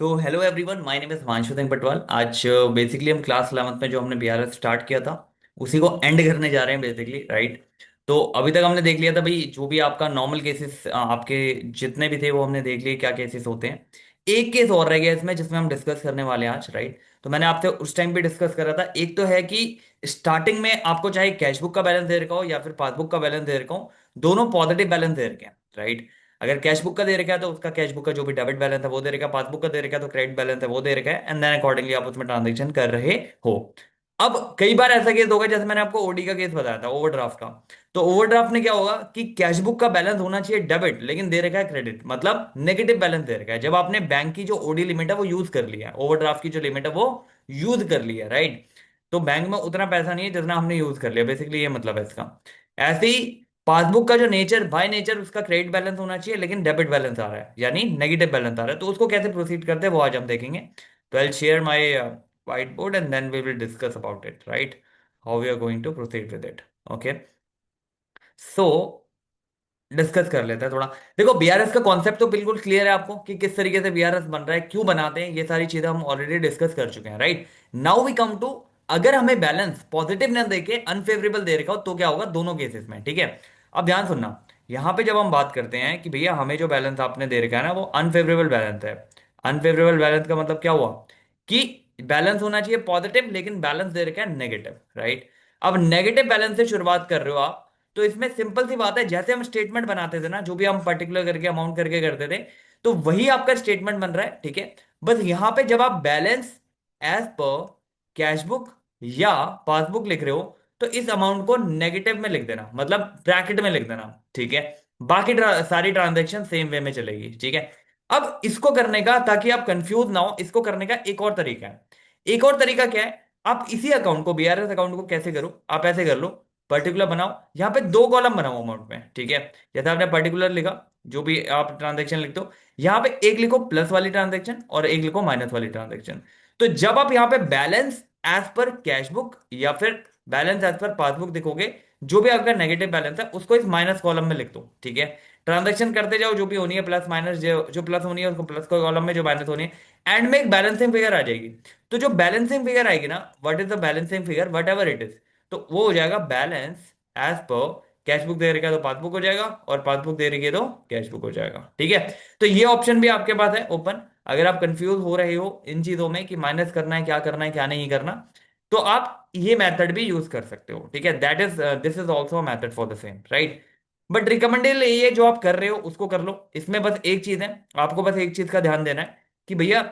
तो hello everyone, my name is Himanshu Singh Patwal. आज basically हम क्लास 11th में जो हमने बीआरएस स्टार्ट किया था उसी को एंड करने जा रहे हैं बेसिकली, राइट। तो अभी तक हमने देख लिया था भाई, जो भी आपका नॉर्मल केसेस आपके जितने भी थे वो हमने देख लिए क्या केसेस होते हैं। एक केस और रह गया इसमें जिसमें हम डिस्कस करने वाले हैं आज, राइट। तो मैंने आपसे उस टाइम भी डिस्कस करा था। एक तो है कि स्टार्टिंग में आपको चाहे कैशबुक का बैलेंस दे रखा हो या फिर पासबुक का बैलेंस दे रखा हो, दोनों पॉजिटिव बैलेंस दे रखे हैं, राइट। अगर कैश बुक का दे रखा है तो उसका कैश बुक का जो भी डेबिट बैलेंस है वो दे रखा है, पासबुक का दे रखा है तो क्रेडिट बैलेंस है वो दे रखा है, एंड देन अकॉर्डिंगली आप उसमें ट्रांजेक्शन कर रहे हो। अब कई बार ऐसा केस होगा, जैसे मैंने आपको ओडी का केस बताया था, ओवरड्राफ्ट का। तो ओवरड्राफ्ट में क्या होगा कि कैश बुक का बैलेंस होना चाहिए डेबिट, लेकिन दे रखा है क्रेडिट, मतलब नेगेटिव बैलेंस दे रखा है। जब आपने बैंक की जो ओडी लिमिट है वो यूज कर लिया है, ओवरड्राफ्ट की जो लिमिट है वो यूज कर लिया है, राइट। तो बैंक में उतना पैसा नहीं है जितना हमने यूज कर लिया, बेसिकली ये मतलब है इसका। ऐसे ही पासबुक का जो नेचर, बाय नेचर उसका क्रेडिट बैलेंस होना चाहिए लेकिन डेबिट बैलेंस आ रहा है, यानी नेगेटिव बैलेंस आ रहा है। तो उसको कैसे प्रोसीड करते हैं वो आज हम देखेंगे। तो I share my white board and then we will discuss about it, right, how we are going to proceed with it. Okay, so discuss कर लेते हैं थोड़ा। देखो, बीआरएस का कॉन्सेप्ट तो बिल्कुल क्लियर है आपको कि किस तरीके से बीआरएस बन रहा है, क्यों बनाते हैं, ये सारी चीजें हम ऑलरेडी डिस्कस कर चुके हैं, right. Now we come to, अगर हमें बैलेंस पॉजिटिव ना देके अनफेवरेबल दे रखा हो तो क्या होगा दोनों केसेस में, ठीक है। अब ध्यान सुनना, यहां पे जब हम बात करते हैं कि भैया हमें जो बैलेंस आपने दे रखा है ना वो अनफेवरेबल बैलेंस है। अनफेवरेबल बैलेंस का मतलब क्या हुआ कि बैलेंस होना चाहिए पॉजिटिव लेकिन बैलेंस दे रखा है नेगेटिव, राइट। अब नेगेटिव बैलेंस से शुरुआत कर रहे हो आप, तो इसमें सिंपल सी बात है, जैसे हम स्टेटमेंट बनाते थे ना, जो भी हम पर्टिकुलर करके अमाउंट करके करते थे, तो वही आपका स्टेटमेंट बन रहा है, ठीक है। बस यहां पे जब आप balance as per cash book या पासबुक लिख रहे हो तो इस अमाउंट को नेगेटिव में लिख देना, मतलब ब्रैकेट में लिख देना, ठीक है। बाकी सारी ट्रांजेक्शन सेम वे में चलेगी, ठीक है। अब इसको करने का, ताकि आप कंफ्यूज ना हो, इसको करने का एक और तरीका है। एक और तरीका क्या है, आप इसी अकाउंट को, बीआरएस अकाउंट को कैसे करो, आप ऐसे कर लो, पर्टिकुलर बनाओ, यहां पे दो कॉलम बनाओ अमाउंट में, ठीक है। जैसे आपने पर्टिकुलर लिखा, जो भी आप ट्रांजेक्शन लिखते हो, यहां पे एक लिखो प्लस वाली ट्रांजेक्शन और एक लिखो माइनस वाली ट्रांजेक्शन। तो जब आप यहां पे balance as per cash book या फिर बैलेंस एज पर पासबुक दिखोगे, जो भी आपका नेगेटिव बैलेंस है उसको इस माइनस कॉलम में लिख दो, ठीक है। ट्रांजेक्शन करते जाओ, जो भी होनी है प्लस माइनस, जो प्लस होनी है उसको प्लस कॉलम में, जो माइनस होनी है एंड में एक बैलेंसिंग फिगर आ जाएगी। तो जो बैलेंसिंग फिगर आएगी ना, what is the balancing figure, whatever it is, तो वो हो जाएगा balance as per cash book दे रखा है तो पासबुक हो जाएगा, और पासबुक दे रही है तो कैश बुक हो जाएगा, ठीक है। तो ये ऑप्शन भी आपके पास है ओपन। अगर आप कंफ्यूज हो रहे हो इन चीजों में कि माइनस करना है क्या नहीं करना, तो आप ये मेथड भी यूज कर सकते हो, ठीक है। That is, this is also method for the same, right. But recommended ये जो आप कर रहे हो उसको कर लो। इसमें बस एक चीज है, आपको बस एक चीज का ध्यान देना है कि भैया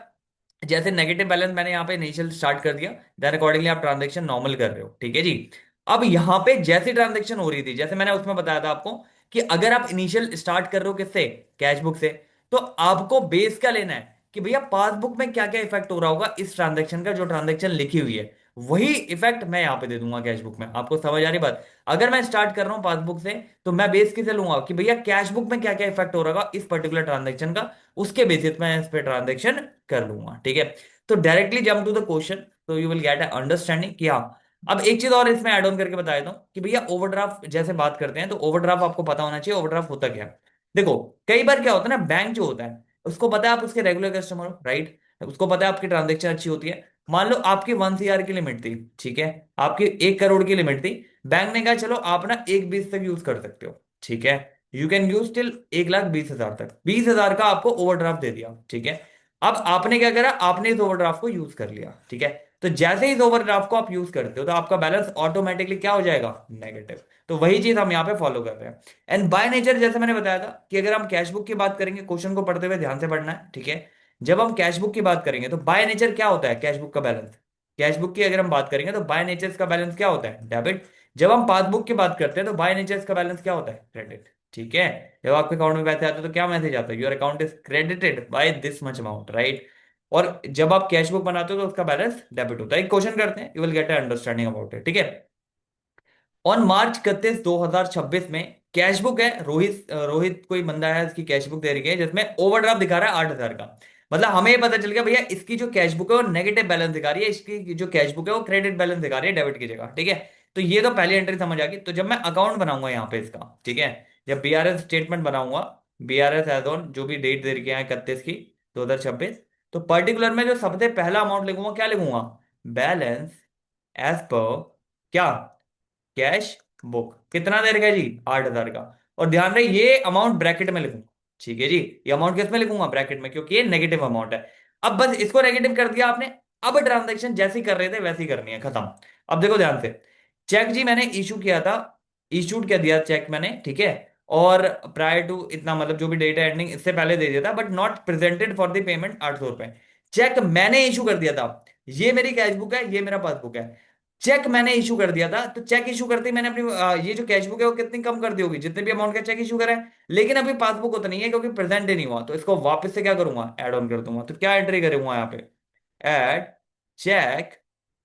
जैसे नेगेटिव बैलेंस मैंने यहाँ पे इनिशियल स्टार्ट कर दिया, देन अकॉर्डिंगली आप ट्रांजेक्शन नॉर्मल कर रहे हो, ठीक है जी। अब यहाँ पे जैसी ट्रांजेक्शन हो रही थी, जैसे मैंने उसमें बताया था आपको कि अगर आप इनिशियल स्टार्ट कर रहे हो किससे, कैश बुक से, तो आपको बेस क्या लेना है कि भैया पासबुक में क्या क्या इफेक्ट हो रहा होगा इस ट्रांजेक्शन का, जो ट्रांजेक्शन लिखी हुई है वही इफेक्ट मैं यहाँ पे दे दूंगा कैश बुक में। आपको समझ आ रही बात। अगर मैं स्टार्ट कर रहा हूँ पासबुक से, तो मैं बेस किसे लूंगा कि भैया कैश बुक में क्या क्या इफेक्ट हो रहा होगा इस पर्टिकुलर ट्रांजेक्शन का, उसके बेसिस में इस पे ट्रांजेक्शन कर लूंगा, ठीक है। तो directly jump to the question, तो you will get a understanding कि हाँ। अब एक चीज और इसमें ऐड ऑन करके बता देता हूँ कि भैया ओवरड्राफ्ट जैसे बात करते हैं, तो ओवरड्राफ्ट आपको पता होना चाहिए ओवरड्राफ्ट होता क्या है। देखो, कई बार क्या होता है ना, बैंक जो होता है उसको पता है आप उसके रेगुलर कस्टमर हो, राइट। उसको पता है आपकी ट्रांजेक्शन अच्छी होती है। मान लो आपकी 1 CR की लिमिट थी, ठीक है, आपकी 1 करोड़ की लिमिट थी। बैंक ने कहा चलो आप ना 1 20 तक यूज कर सकते हो, ठीक है। यू कैन यूज टिल 1,20,000 तक, 20,000 का आपको ओवरड्राफ्ट दे दिया, ठीक है। अब आपने क्या करा, आपने इस ओवरड्राफ्ट को यूज कर लिया, ठीक है। तो जैसे ही इस ओवरड्राफ्ट को आप यूज करते हो तो आपका बैलेंस ऑटोमेटिकली क्या हो जाएगा, नेगेटिव। तो वही चीज हम यहाँ पे फॉलो कर रहे हैं। एंड बाय नेचर जैसे मैंने बताया था कि अगर हम कैश बुक की बात करेंगे, क्वेश्चन को पढ़ते हुए ध्यान से पढ़ना है, ठीक है। जब हम कैश बुक की बात करेंगे तो बाय नेचर क्या होता है कैश बुक का बैलेंस, कैश बुक की अगर हम बात करेंगे तो बाय नेचर का बैलेंस क्या होता है, डेबिट। जब हम पासबुक की बात करते हैं तो बाय नेचर का बैलेंस क्या होता है, क्रेडिट, ठीक है। जब आपके अकाउंट में पैसे आते हैं तो क्या मैसेज आता है, your account is credited by this much amount, right. और जब आप कैश बुक बनाते हो तो उसका बैलेंस डेबिट होता है। एक क्वेश्चन करते हैं, you will gate understanding about it, ठीक है। ऑन मार्च 31 2026 में कैश बुक है, रोहित रोहित कोई बंदा है, इसकी कैश बुक दे रही है जिसमें ओवरड्राफ्ट दिखा रहा है 8,000 का। मतलब हमें ये पता चल गया भैया इसकी जो कैश बुक है वो नेगेटिव बैलेंस दिखा रही है, इसकी जो कैश बुक है वो क्रेडिट बैलेंस दिखा रही है डेबिट की जगह, ठीक है। तो ये तो पहली एंट्री समझ आ गई। तो जब मैं अकाउंट बनाऊंगा यहाँ पे इसका, ठीक है, जब बीआरएस स्टेटमेंट बनाऊंगा, बीआरएस एज ऑन जो भी डेट दे रखी है 31 की 2026, तो पर्टिकुलर में जो सबसे पहला अमाउंट लिखूंगा क्या लिखूंगा, बैलेंस एज पर क्या, कैश बुक। कितना देर का जी, 8,000 का। और ध्यान रहे ये अमाउंट ब्रैकेट में लिखूंगा, ठीक है जी। ये अमाउंट किस में लिखूंगा, ब्रैकेट में, क्योंकि ये नेगेटिव अमाउंट है। अब बस इसको नेगेटिव कर दिया आपने। अब ट्रांजेक्शन जैसी कर रहे थे वैसी करनी है, खत्म। अब देखो ध्यान से, चेक जी मैंने इशू किया था, इशूड कर दिया चेक मैंने, ठीक है। और प्रायर टू इतना, मतलब जो भी डेट है एंडिंग, इससे पहले दे दिया था, but not presented for the payment, 800 रुपए। चेक मैंने इशू कर दिया था, ये मेरी कैश बुक है, ये मेरा पासबुक है। चेक मैंने इशू कर दिया था, तो चेक इशू करते ही मैंने अपनी ये जो कैश बुक है वो कितनी कम कर दी होगी, जितने भी अमाउंट का चेक इशू करा है। लेकिन अभी पासबुक उतनी है क्योंकि प्रेजेंट ही नहीं हुआ, तो इसको वापस से क्या करूंगा, ऐड ऑन कर दूंगा। तो क्या एंट्री करूंगा यहाँ पे, add cheque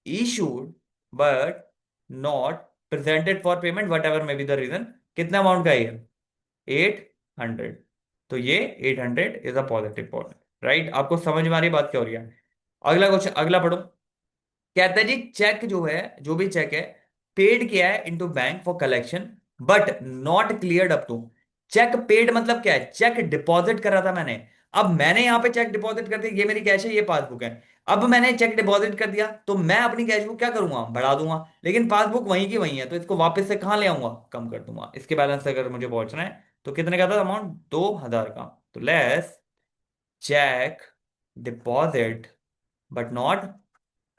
issued but not presented for payment whatever may be the reason. कितना अमाउंट का है ये, 800। तो ये 800 is a positive point, right. आपको समझ में आ रही बात क्या हो रही है। अगला क्वेश्चन, अगला पढ़ो। कहता है जी चेक जो है, जो भी चेक है, पेड किया है into bank for collection but not cleared up to. Cheque paid मतलब क्या है, चेक डिपॉजिट करा था मैंने। अब मैंने यहां पे चेक डिपॉजिट कर दिया, ये मेरी कैश है, ये पासबुक है। अब मैंने चेक डिपॉजिट कर दिया, तो मैं अपनी कैश बुक क्या करूंगा, बढ़ा दूंगा। लेकिन पासबुक वहीं की वहीं है, तो इसको वापस से कहां ले आऊंगा, कम कर दूंगा। इसके बैलेंस से अगर मुझे पहुंचना है तो कितने का था अमाउंट, 2,000 का। तो less cheque deposit but not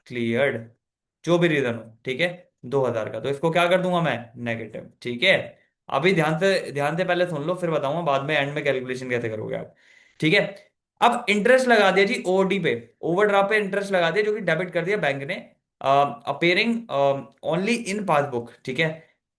cleared, जो भी रीजन हो, ठीक है, 2,000 का। तो इसको क्या कर दूंगा मैं, नेगेटिव, ठीक है। अभी ध्यान से पहले सुन लो, फिर बताऊंगा बाद में एंड में कैलकुलेशन कैसे करोगे आप, ठीक है। अब इंटरेस्ट लगा दिया जी ओडी पे, ओवरड्राफ्ट पे इंटरेस्ट लगा दिया, जो कि डेबिट कर दिया बैंक ने, अपेयरिंग ओनली इन पासबुक, ठीक है।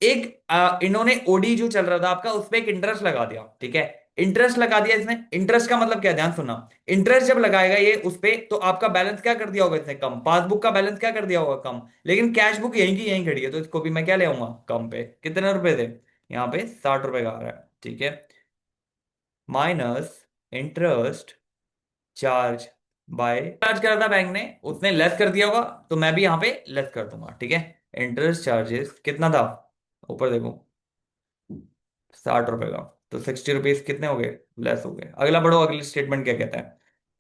एक इन्होंने ओडी जो चल रहा था आपका, उस पर एक इंटरेस्ट लगा दिया, ठीक है। इंटरेस्ट लगा दिया इसने, इंटरेस्ट का मतलब क्या, ध्यान सुनना। इंटरेस्ट जब लगाएगा ये उस पे, तो आपका बैलेंस क्या कर दिया होगा इसने, कम। पासबुक का बैलेंस क्या कर दिया होगा, कम। लेकिन कैश बुक यहीं की यहीं खड़ी है, तो इसको भी मैं क्या ले आऊंगा, कम पे। कितने रुपए थे, यहाँ पे 60 रुपए का आ रहा है, ठीक है। Minus interest charge by, charge करा था बैंक ने, उसने लेस कर दिया होगा, तो मैं भी यहाँ पे लेस कर दूंगा, ठीक है। इंटरेस्ट चार्जेस कितना था, ऊपर देखो, 60 रुपए का। तो 60 रुपीज कितने हो गए, लेस हो गए। अगला बढ़ो, अगली स्टेटमेंट क्या कहता है।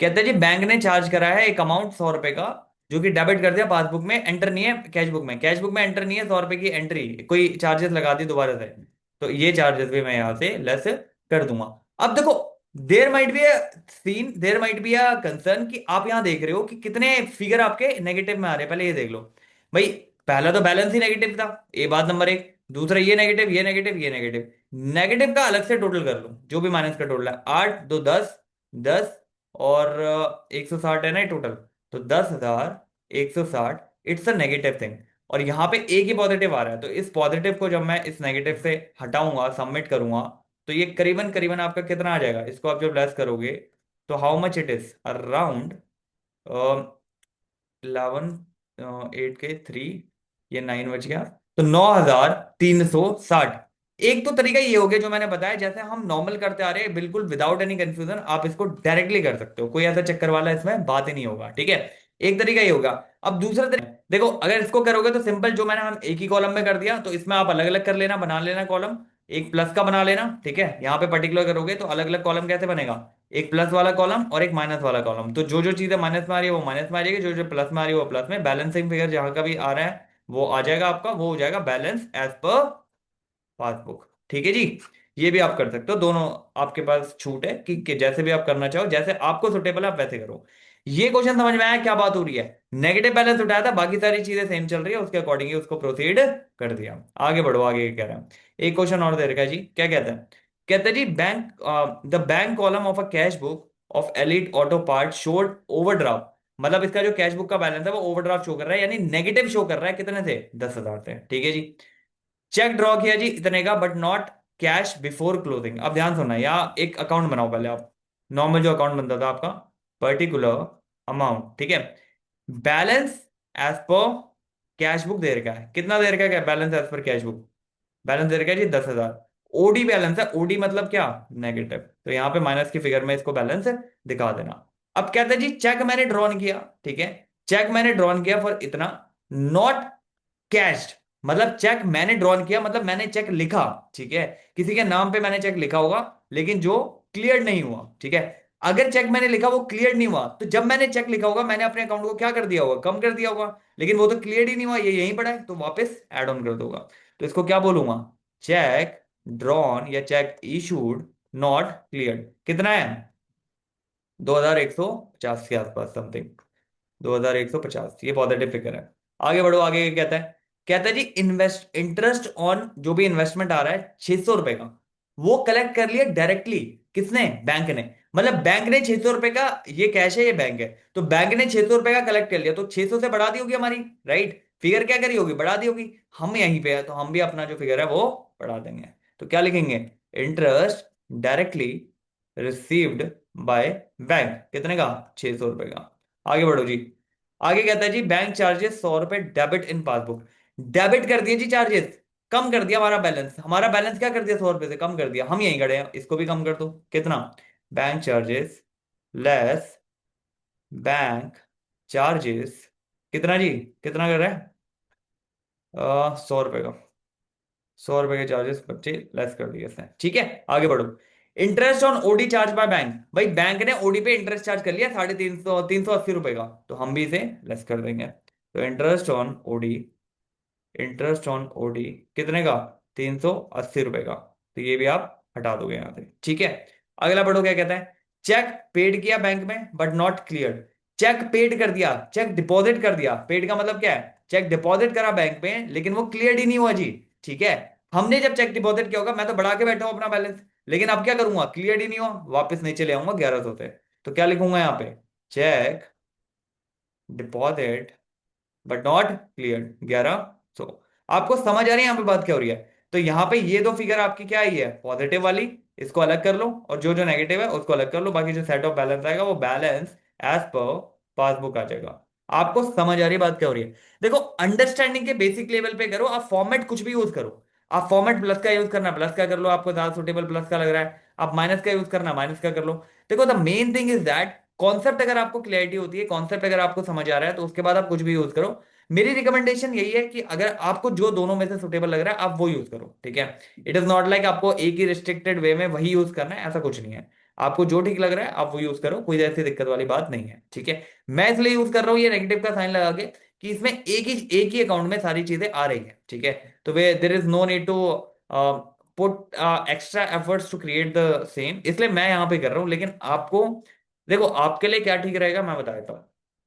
कहते हैं जी बैंक ने चार्ज करा है एक अमाउंट 100 रुपए का, जो कि डेबिट कर दिया, पासबुक में एंटर नहीं है, कैश बुक में, कैश बुक में एंटर नहीं है, 100 रुपए की एंट्री, कोई चार्जेस लगा दी दोबारा से। तो ये चार्जेस भी मैं यहाँ से लेस कर दूंगा। अब देखो, there might be seen, there might be a concern, कि आप यहाँ देख रहे हो कि कितने फिगर आपके नेगेटिव में आ रहे हैं। पहले ये देख लो भाई, पहला तो बैलेंस ही नेगेटिव था, ये बात नंबर एक। दूसरा ये नेगेटिव, ये नेगेटिव, ये नेगेटिव। नेगेटिव का अलग से टोटल कर लो, जो भी माइनस का टोटल है, 8 2 10, 10 और 160 है ना टोटल। तो 10,160, इट्स अ नेगेटिव थिंग। और यहाँ पे एक ही पॉजिटिव आ रहा है, तो इस पॉजिटिव को जब मैं इस नेगेटिव से हटाऊंगा, सबमिट करूंगा, तो ये करीबन करीबन आपका कितना आ जाएगा, इसको आप जब लेस करोगे, तो how much it is, around 11, 8 के 3, ये 9 बच गया, तो 9,360। एक तो तरीका ये हो गया जो मैंने बताया, जैसे हम नॉर्मल करते आ रहे हैं, बिल्कुल विदाउट एनी कंफ्यूजन, आप इसको डायरेक्टली कर सकते हो, कोई ऐसा चक्कर वाला इसमें बात ही नहीं होगा, ठीक है। एक तरीका ये होगा। अब दूसरा तरीका देखो, अगर इसको करोगे तो सिंपल, जो मैंने हम एक ही कॉलम में कर दिया, तो इसमें आप अलग अलग कर लेना, बना लेना कॉलम, एक प्लस का बना लेना, ठीक है। यहाँ पे पर्टिकुलर करोगे तो अलग अलग कॉलम कैसे बनेगा, एक प्लस वाला कॉलम और एक माइनस वाला कॉलम। तो जो जो चीजें माइनस में आ रही है वो माइनस में आ जाएगी, जो जो प्लस में आ रही है वो प्लस में। बैलेंसिंग फिगर जहां का भी आ रहा है वो आ जाएगा आपका, वो हो जाएगा बैलेंस एज पर पासबुक, ठीक है जी। ये भी आप कर सकते हो, दोनों आपके पास छूट है कि जैसे भी आप करना चाहो, जैसे आपको सुटेबल है आप वैसे करो। ये क्वेश्चन समझ में आया क्या बात हो रही है। नेगेटिव बैलेंस उठाया था, बाकी सारी चीजें सेम चल रही है, उसके अकॉर्डिंग ही उसको प्रोसीड कर दिया। आगे बढ़ो, आगे क्या कह रहा है। एक क्वेश्चन और दे रखा है जी, क्या कहता है। कहता है जी bank, the bank column of a cash book of Elite auto part showed overdraft. मतलब इसका जो कैश बुक का बैलेंस है वो ओवरड्राफ्ट शो कर रहा है, यानी नेगेटिव शो कर रहा है, कितने थे, 10,000 थे, ठीक है जी। चेक ड्रॉ किया जी इतने का, but not cash before closing. अब ध्यान सुनना, या एक अकाउंट बनाओ पहले आप, नॉर्मल जो अकाउंट बनता था आपका, पर्टिकुलर अमाउंट, ठीक है। Balance as per cash book दे रखा है, कितना दे रखा है, क्या balance as per cash book, balance दे रखा है जी 10,000। ओडी बैलेंस है, ओडी मतलब क्या, नेगेटिव, तो यहाँ पे माइनस की फिगर में इसको बैलेंस दिखा देना। अब कहते हैं जी चेक मैंने ड्रॉन किया, ठीक है, चेक मैंने ड्रॉन किया फॉर इतना, नॉट कैश्ड, मतलब चेक मैंने ड्रॉन किया मतलब मैंने चेक लिखा, ठीक है। किसी के नाम पे मैंने चेक लिखा होगा, लेकिन जो क्लियर नहीं हुआ, ठीक है। अगर चेक मैंने लिखा वो क्लियर नहीं हुआ, तो जब मैंने चेक लिखा होगा मैंने अपने अकाउंट को क्या कर दिया होगा, कम कर दिया होगा। लेकिन वो तो क्लियर ही नहीं हुआ, ये यहीं पड़ा है, तो वापस ऐड ऑन कर दूंगा। तो इसको क्या बोलूंगा, चेक ड्रॉन या चेक इशूड नॉट क्लियर। कितना है, 2150 के आसपास समथिंग, 2150, ये पॉजिटिव फिगर है। आगे बढ़ो, आगे क्या कहता है, कहता है जी इन्वेस्ट इंटरेस्ट ऑन जो भी इन्वेस्टमेंट आ रहा है 600 रुपए का, वो कलेक्ट कर लिया डायरेक्टली। किसने, बैंक ने। मतलब बैंक ने 600 रुपए का, ये कैश है ये बैंक है, तो बैंक ने 600 रुपए का कलेक्ट कर लिया, तो 600 से बढ़ा दी होगी हमारी, राइट। फिगर क्या करी होगी, बढ़ा दी होगी। हम यहीं पे है तो हम भी अपना जो फिगर है वो बढ़ा देंगे। तो क्या लिखेंगे, interest directly received by bank, कितने का, 600 रुपए का। आगे बढ़ो जी। आगे कहता है जी बैंक चार्जेस 100 रुपए डेबिट इन पासबुक। डेबिट कर दिए जी चार्जेस, कम कर दिया हमारा बैलेंस। हमारा बैलेंस क्या कर दिया, 100 रुपए से कम कर दिया। हम यहीं खड़े हैं, इसको भी कम कर दो। कितना, bank charges less bank charges, कितना जी, कितना कर रहा है, 100 रुपए का। 100 रुपए के चार्जेस बच्चे लेस कर दिए इसने, ठीक है। आगे बढ़ो। Interest on OD charge by bank, भाई बैंक ने ओडी पे इंटरेस्ट चार्ज कर लिया 350, 380 रुपए का, तो हम भी इसे लेस कर देंगे। तो interest on OD, interest on OD कितने का, 380 रुपए का, तो ये भी आप हटा दोगे यहां से, ठीक है। अगला पढ़ो क्या कहता है, चेक पेड किया बैंक में but not clear. Cheque paid कर दिया, चेक डिपॉजिट कर दिया, पेड का मतलब क्या है, चेक डिपॉजिट करा बैंक में लेकिन वो क्लियर ही नहीं हुआ जी, ठीक है। हमने जब चेक डिपॉजिट किया होगा मैं तो बढ़ा के बैठा हूं अपना बैलेंस, लेकिन अब क्या करूंगा, क्लियर ही नहीं हुआ, वापस नीचे ले आऊंगा 1100 से। तो क्या लिखूंगा यहाँ पे, cheque deposit but not clear 1100। आपको समझ आ रही है यहाँ पे बात क्या हो रही है। तो यहाँ पे ये दो फिगर आपकी क्या आई है, पॉजिटिव वाली, इसको अलग कर लो, और जो जो नेगेटिव है उसको अलग कर लो, बाकी जो सेट ऑफ बैलेंस आएगा वो बैलेंस एज पर पासबुक आ जाएगा। आपको समझ आ रही है बात क्या हो रही है। देखो अंडरस्टैंडिंग के बेसिक लेवल पे करो, आप फॉर्मेट कुछ भी यूज करो। आप फॉर्मेट प्लस का यूज करना प्लस का कर लो, आपको ज्यादा सुटेबल प्लस का लग रहा है, आप माइनस का यूज करना माइनस का कर लो। देखो the main thing is that concept अगर आपको क्लैरिटी होती है, कॉन्सेप्ट अगर आपको समझ आ रहा है, तो उसके बाद आप कुछ भी यूज करो। मेरी रिकमेंडेशन यही है कि अगर आपको जो दोनों में से सुटेबल लग रहा है आप वो यूज करो, ठीक है। इट इज नॉट लाइक आपको एक ही रिस्ट्रिक्टेड वे में वही यूज करना है, ऐसा कुछ नहीं है। आपको जो ठीक लग रहा है आप वो यूज करो, कोई ऐसी दिक्कत वाली बात नहीं है, ठीक है। मैं इसलिए यूज कर रहा हूँ ये नेगेटिव का साइन लगा के, कि इसमें एक ही अकाउंट में सारी चीजें आ रही है, ठीक है। तो way there is no need to put extra efforts to create the same, इसलिए मैं यहां पे कर रहा हूं। लेकिन आपको देखो आपके लिए क्या ठीक रहेगा मैं बता देता हूँ।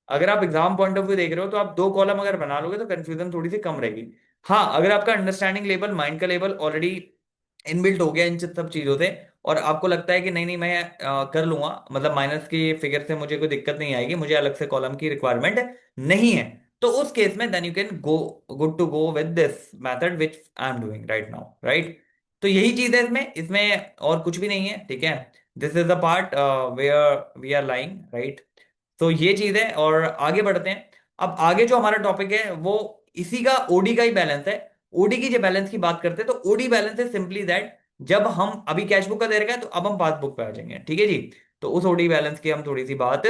अगर आप एग्जाम पॉइंट ऑफ व्यू देख रहे हो तो आप दो कॉलम अगर बना लोगे तो कंफ्यूजन थोड़ी सी कम रहेगी। हाँ अगर आपका अंडरस्टैंडिंग लेवल, माइंड का लेवल ऑलरेडी इनबिल्ट हो गया इन सब चीजों से, और आपको लगता है कि नहीं नहीं मैं कर लूंगा, मतलब माइनस की फिगर से मुझे कोई दिक्कत नहीं आएगी, मुझे अलग से कॉलम की रिक्वायरमेंट नहीं है, तो उस केस में then you can go good to go with this method which I am doing right now, right. तो यही चीज है इसमें, इसमें और कुछ भी नहीं है, ठीक है। This is the part where we are lying, right. तो ये चीज है, और आगे बढ़ते हैं। अब आगे जो हमारा टॉपिक है वो इसी का ओडी का ही बैलेंस है। ओडी की जो बैलेंस की बात करते हैं तो ओडी बैलेंस है सिंपली दैट, जब हम अभी कैश बुक का दे रखा है तो अब हम पासबुक पे आ जाएंगे, ठीक है जी। तो उस ओडी बैलेंस की हम थोड़ी सी बात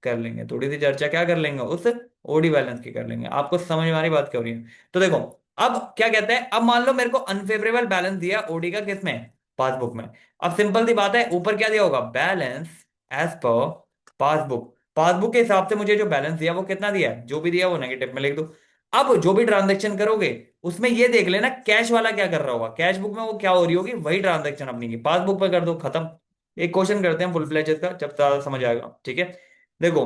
कर लेंगे, थोड़ी सी चर्चा क्या कर लेंगे, उस ओडी बैलेंस की कर लेंगे। आपको समझ में आ रही बात क्या हो रही है। तो देखो अब क्या कहते हैं, अब मान लो मेरे को अनफेवरेबल बैलेंस दिया ओडी का, किसमें, पासबुक में। अब सिंपल सी बात है, ऊपर क्या दिया होगा, balance as per passbook. Passbook के हिसाब से मुझे जो बैलेंस दिया वो कितना दिया है, जो भी दिया वो नेगेटिव में लिख दो। अब जो भी ट्रांजेक्शन करोगे उसमें ये देख लेना कैश वाला क्या कर रहा होगा, कैश बुक में वो क्या हो रही होगी, वही ट्रांजेक्शन अपनी की पासबुक पे कर दो, खत्म। एक क्वेश्चन करते हैं फुल फ्लेजेस का, जब ज्यादा समझ आएगा, ठीक है। देखो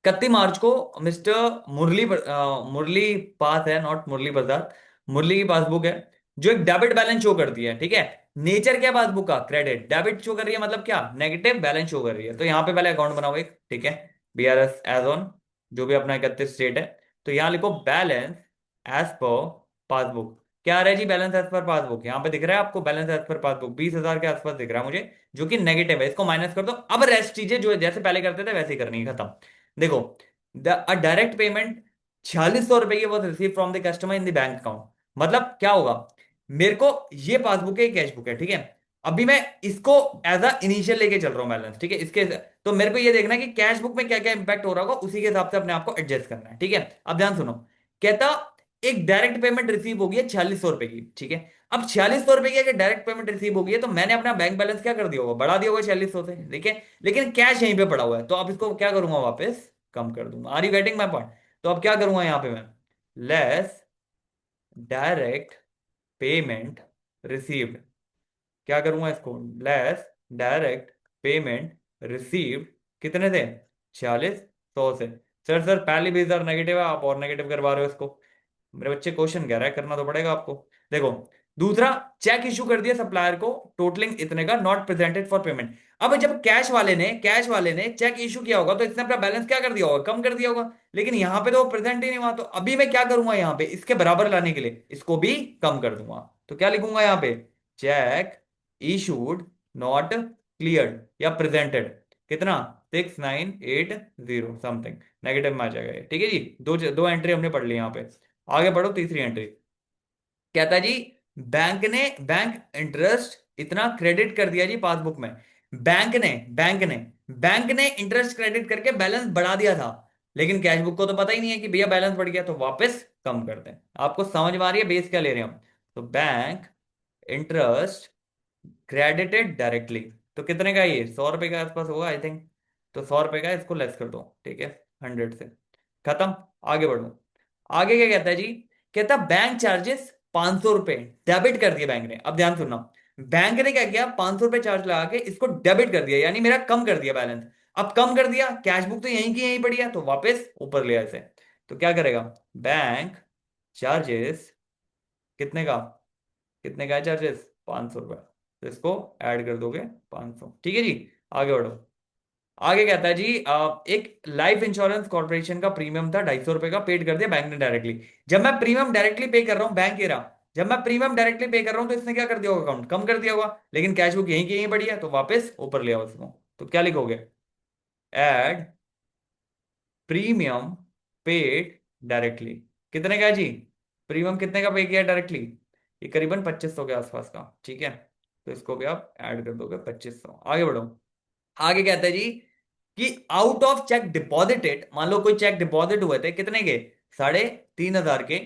31 मार्च को मिस्टर मुरली पास है, नॉट मुरली प्रसाद, मुरली की पासबुक है जो एक डेबिट बैलेंस शो करती है, ठीक है। नेचर क्या पासबुक का, क्रेडिट, डेबिट शो कर रही है मतलब क्या, नेगेटिव बैलेंस शो कर रही है। तो यहाँ पे पहले अकाउंट बनाओ एक, ठीक है, बीआरएस एज ऑन जो भी अपना 31 स्टेट है। तो यहाँ लिखो बैलेंस एज पर पासबुक। क्या आ रहा है जी, बैलेंस एज पर पासबुक, यहाँ पे दिख रहा है आपको बैलेंस एज पर पासबुक 20,000 के आसपास दिख रहा है मुझे, जो कि नेगेटिव है, इसको माइनस कर दो। अब रेस्ट चीजें जो जैसे पहले करते थे वैसे ही करनी है, खत्म। देखो अ डायरेक्ट पेमेंट 4600 रुपए की was receive from the customer in the bank account. मतलब क्या होगा, मेरे को ये पासबुक है कैश बुक है, ठीक है। अभी मैं इसको एज अ इनिशियल लेके चल रहा हूं बैलेंस, ठीक है, इसके। तो मेरे को ये देखना है कि कैश बुक में क्या क्या इंपैक्ट हो रहा होगा, उसी के हिसाब से अपने आप को एडजस्ट करना है, ठीक है। अब ध्यान सुनो, कहता एक डायरेक्ट पेमेंट रिसीव होगी है 4600 रुपए की, ठीक है। अब 4600 रुपए की अगर डायरेक्ट पेमेंट रिसीव होगी है तो मैंने अपना बैंक बैलेंस क्या कर दिया होगा, बढ़ा दिया होगा 4600 से, ठीक है। लेकिन कैश यहीं पे पड़ा हुआ है, तो अब इसको क्या करूंगा, वापस कम कर दूंगा। Are you getting my point? तो अब क्या करूंगा यहाँ पे मैं, लेस डायरेक्ट पेमेंट रिसीव्ड, क्या करूंगा इसको, लेस डायरेक्ट पेमेंट रिसीव्ड, कितने थे, 4600 से। सर पहली भी सर नेगेटिव है, आप और नेगेटिव करवा रहे हो इसको। मेरे बच्चे क्वेश्चन कह रहा है, करना तो पड़ेगा आपको। देखो, दूसरा, चेक इशू कर दिया सप्लायर को टोटलिंग इतने का, नॉट प्रेजेंटेड फॉर पेमेंट। अब जब कैश वाले ने चेक इशू किया होगा तो इसने अपना बैलेंस क्या कर दिया होगा, कम कर दिया होगा। लेकिन यहां पे तो वो प्रेजेंट ही नहीं हुआ, तो अभी मैं क्या करूंगा, यहाँ पे इसके बराबर लाने के लिए इसको भी कम कर दूंगा। तो क्या लिखूंगा यहाँ पे, चेक इशूड नॉट क्लियर्ड या प्रेजेंटेड, कितना, 6980 समथिंग, नेगेटिव में आ जाएगा ये, ठीक है जी। दो दो एंट्री हमने पढ़ ली यहाँ पे। आगे बढ़ो, तीसरी एंट्री कहता है जी, बैंक इंटरेस्ट इतना क्रेडिट कर दिया जी पासबुक में। बैंक ने बैंक ने बैंक ने इंटरेस्ट क्रेडिट करके बैलेंस बढ़ा दिया था, लेकिन कैश बुक को तो पता ही नहीं है कि भैया बैलेंस बढ़ गया, तो वापस कम करते हैं। आपको समझ में आ रही है बेस क्या ले रहे हैं हम? तो बैंक इंटरेस्ट क्रेडिटेड डायरेक्टली, तो कितने का है ये, 100 रुपए के आसपास होगा आई थिंक। तो 100 रुपए का, इसको लेस कर दो, ठीक है, 100 से। खत्म। आगे बढ़ो। आगे क्या कहता है जी, कहता बैंक चार्जेस 500 रुपए डेबिट कर दिए बैंक ने। अब ध्यान सुनना, बैंक ने क्या किया, 500 रुपए चार्ज लगा के इसको डेबिट कर दिया, यानी मेरा कम कर दिया बैलेंस। अब कम कर दिया, कैश बुक तो यहीं की यहीं पड़ी है, तो वापस ऊपर ले आए इसे। तो क्या करेगा, बैंक चार्जेस कितने का, कितने का है चार्जेस, 500 रुपए, तो इसको ऐड कर दोगे 500, ठीक है जी। आगे बढ़ो। आगे कहता है जी, एक लाइफ इंश्योरेंस कॉर्पोरेशन का प्रीमियम था 250 रुपए का, पेड कर दिया बैंक ने डायरेक्टली। जब मैं प्रीमियम डायरेक्टली पे कर रहा हूं, बैंक कह रहा, जब मैं प्रीमियम डायरेक्टली पे कर रहा हूं तो इसने क्या कर दिया होगा, अकाउंट कम कर दिया होगा। लेकिन कैश बुक यहीं की यहीं पड़ी है, तो वापस ऊपर ले आओ इसको। तो क्या लिखोगे, एड प्रीमियम पेड डायरेक्टली, कितने का है जी, प्रीमियम कितने का पे किया डायरेक्टली, ये करीबन 2500 के आसपास का, ठीक है। तो इसको भी आप ऐड कर दोगे 2500। आगे बढ़ो। आगे कहता है जी कि आउट ऑफ चेक डिपॉजिटेड, मान लो कोई चेक डिपॉजिट हुए थे कितने के, 3500 के,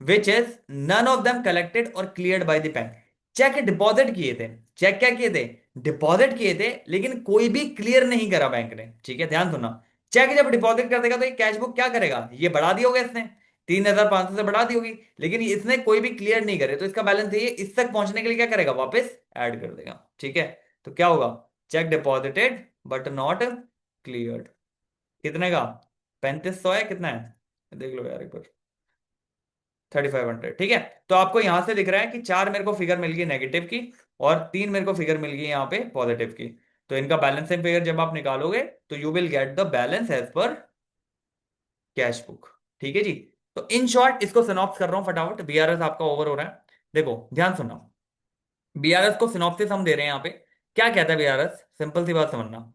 which is none of them collected और cleared by the bank. Cheque deposit किए थे, चेक क्या किए थे, डिपॉजिट किए थे, लेकिन कोई भी क्लियर नहीं करा बैंक ने, ठीक है, ध्यान सुनना। चेक जब डिपॉजिट कर देगा तो ये कैश बुक क्या करेगा, ये बढ़ा दी होगा इसने, 3500 से बढ़ा दी होगी, लेकिन इसने कोई भी क्लियर नहीं करे, तो इसका बैलेंस ये इस तक पहुंचने के लिए क्या करेगा, वापस ऐड कर देगा, ठीक है। तो क्या होगा, check deposited but not cleared, कितने का, 3500 है, कितना है देख लो यार एक बार, 3500, ठीक है। तो आपको यहां से दिख रहा है कि चार मेरे को फिगर मिल गई नेगेटिव की, और तीन मेरे को फिगर मिल गई यहाँ पे पॉजिटिव की। तो इनका बैलेंसिंग फिगर जब आप निकालोगे तो you will get the balance as per cash book, ठीक है जी। तो इन शॉर्ट इसको सिनॉप्स कर रहा हूं फटाफट, बीआरएस आपका ओवर हो रहा है। देखो ध्यान सुनना, बीआरएस को सिनॉप्सिस हम दे रहे हैं यहाँ पे। क्या कहता है बीआरएस, सिंपल सी बात समझना,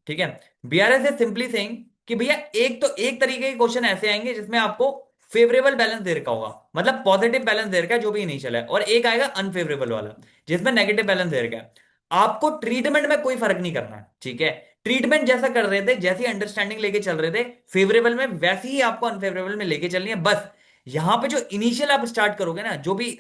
ठीक है। बीआरएस इज सिंपली सेइंग कि भैया एक तो एक तरीके के क्वेश्चन ऐसे आएंगे जिसमें आपको फेवरेबल बैलेंस दे रखा होगा, मतलब पॉजिटिव बैलेंस दे रखा है जो भी इनिशियल है, और एक आएगा अनफेवरेबल वाला जिसमें नेगेटिव बैलेंस दे रखा है। आपको ट्रीटमेंट में कोई फर्क नहीं करना है, ठीक है। ट्रीटमेंट जैसा कर रहे थे, जैसी अंडरस्टैंडिंग लेके चल रहे थे फेवरेबल में, वैसी ही आपको अनफेवरेबल में लेके चलनी है। बस यहां पे जो इनिशियल आप स्टार्ट करोगे ना, जो भी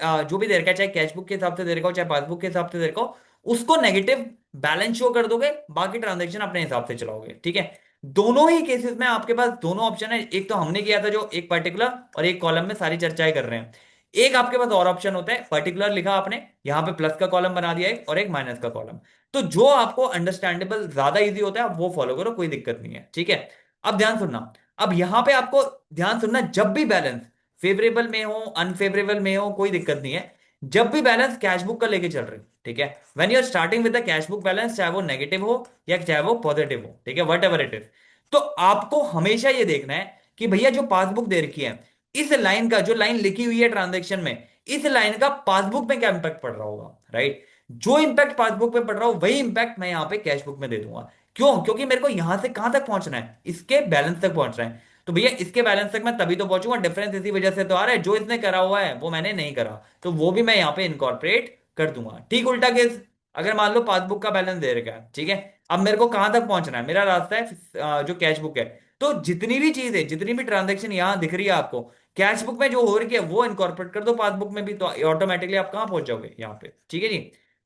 दे रखा है, चाहे कैश बुक के हिसाब से दे रखा हो चाहे पासबुक के हिसाब से दे रखा हो, उसको नेगेटिव बैलेंस शो कर दोगे, बाकी ट्रांजेक्शन अपने हिसाब से चलाओगे, ठीक है। दोनों ही केसेस में आपके पास दोनों ऑप्शन है, एक तो हमने किया था जो एक पर्टिकुलर, और एक कॉलम में सारी चर्चाएं कर रहे हैं। एक आपके पास और ऑप्शन होता है, पर्टिकुलर लिखा आपने, यहां पे प्लस का कॉलम बना दिया एक, और एक माइनस का कॉलम। तो जो आपको अंडरस्टैंडेबल ज्यादा इजी होता है आप वो फॉलो करो, कोई दिक्कत नहीं है, ठीक है। अब ध्यान सुनना, अब यहां पे आपको ध्यान सुनना, जब भी बैलेंस फेवरेबल में हो अनफेवरेबल में हो कोई दिक्कत नहीं है, जब भी बैलेंस कैश बुक का लेके चल रहे हो, ठीक है, when you are starting with the cash book balance, चाहे वो नेगेटिव हो या चाहे वो पॉजिटिव हो, ठीक है, वट एवर इट इज, तो आपको हमेशा ये देखना है कि भैया जो पासबुक दे रखी है, इस लाइन का, जो लाइन लिखी हुई है ट्रांजेक्शन में, इस लाइन का पासबुक में क्या इंपैक्ट पड़ रहा होगा, राइट। जो इंपैक्ट पासबुक पे पड़ रहा हो वही इंपैक्ट मैं यहां पे कैश बुक में दे दूंगा। क्यों, क्योंकि मेरे को यहां से कहां तक पहुंचना है, इसके बैलेंस तक पहुंचना है। तो भैया इसके बैलेंस तक मैं तभी तो पहुंचूंगा, डिफरेंस इसी वजह से तो आ रहा है, जो इसने करा हुआ है वो मैंने नहीं करा, तो वो भी मैं यहाँ पे इनकॉर्पोरेट कर दूंगा। ठीक उल्टा केस, अगर मान लो पासबुक का बैलेंस दे रखा है, ठीक है, अब मेरे को कहां तक पहुंचना है, मेरा रास्ता है जो कैश बुक है, तो जितनी भी चीज है, जितनी भी ट्रांजेक्शन यहाँ दिख रही है आपको कैश बुक में जो हो रही है वो इनकॉर्पोरेट कर दो पासबुक में भी, तो ऑटोमेटिकली आप कहाँ पहुंच जाओगे यहाँ पे। ठीक है जी।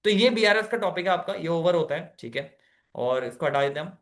तो ये बीआरएस का टॉपिक है आपका, ये ओवर होता है। ठीक है, और इसको हटा देते हैं हम।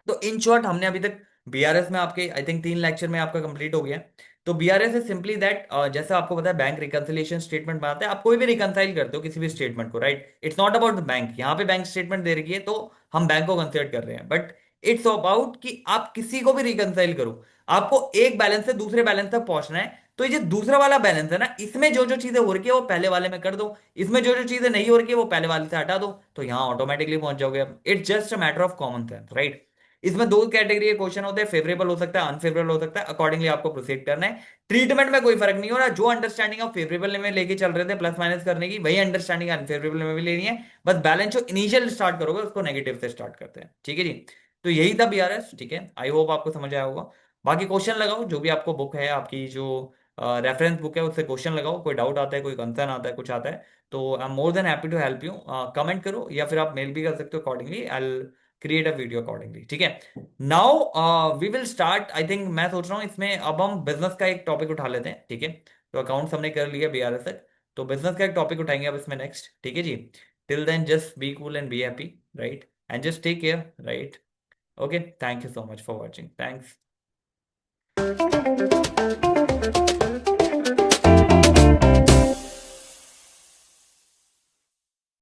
तो इन शॉर्ट हमने अभी तक बीआरएस में आपके आई थिंक 3 लेक्चर में आपका कंप्लीट हो गया है। तो बीआरएस इज सिंपली दैट, जैसे आपको पता है बैंक रिकंसिलिएशन स्टेटमेंट बनाते हैं, आप कोई भी रिकंसाइल करते हो किसी भी स्टेटमेंट को, right. It's not about the bank, यहाँ पे बैंक स्टेटमेंट दे रखी है तो हम बैंक को कंसिडर कर रहे हैं, बट इट्स अबाउट कि आप किसी को भी रिकंसाइल करो, आपको एक बैलेंस से दूसरे बैलेंस तक पहुंचना है। तो ये जो दूसरा वाला बैलेंस है ना, इसमें जो जो चीजें हो रही है वो पहले वाले में कर दो, इसमें जो जो चीजें नहीं हो रही है वो पहले वाले से हटा दो, तो यहाँ ऑटोमेटिकली पहुंच जाओगे। It's just a matter of common sense, right. इसमें दो कैटेगरी के क्वेश्चन होते हैं, फेवरेबल हो सकता है, अनफेवरेबल हो सकता है, अकॉर्डिंगली आपको प्रोसीड करना है। ट्रीटमेंट में कोई फर्क नहीं हो रहा, जो अंडरस्टैंडिंग आप फेवरेबल में लेके चल रहे थे प्लस माइनस करने की, वही अंडरस्टैंडिंग अनफेवरेबल में भी लेनी है। बस बैलेंस जो इनिशियल स्टार्ट करोगे उसको नेगेटिव से स्टार्ट करते हैं। ठीक है जी। तो यही था बीआरएस। ठीक है, आई होप आपको समझ आया होगा। बाकी क्वेश्चन लगाओ, जो भी आपको बुक है आपकी जो रेफरेंस बुक है उससे क्वेश्चन लगाओ, कोई डाउट आता है, कोई कंसर्न आता है, कुछ आता है, तो I am more than happy to help you. Comment करो या फिर आप मेल भी कर सकते हो, accordingly I create a video accordingly. ठीक है, now we will start. I think मैं सोच रहा हूँ इसमें अब हम बिजनेस का एक टॉपिक उठा लेते हैं। ठीक है, तो अकाउंट्स हमने कर लिया बीआरएस तक, तो बिजनेस का एक टॉपिक उठाएंगे अब इसमें नेक्स्ट। ठीक है जी। Till then just be cool and be happy, right, and just take care, right. Okay, thank you so much for watching, thanks.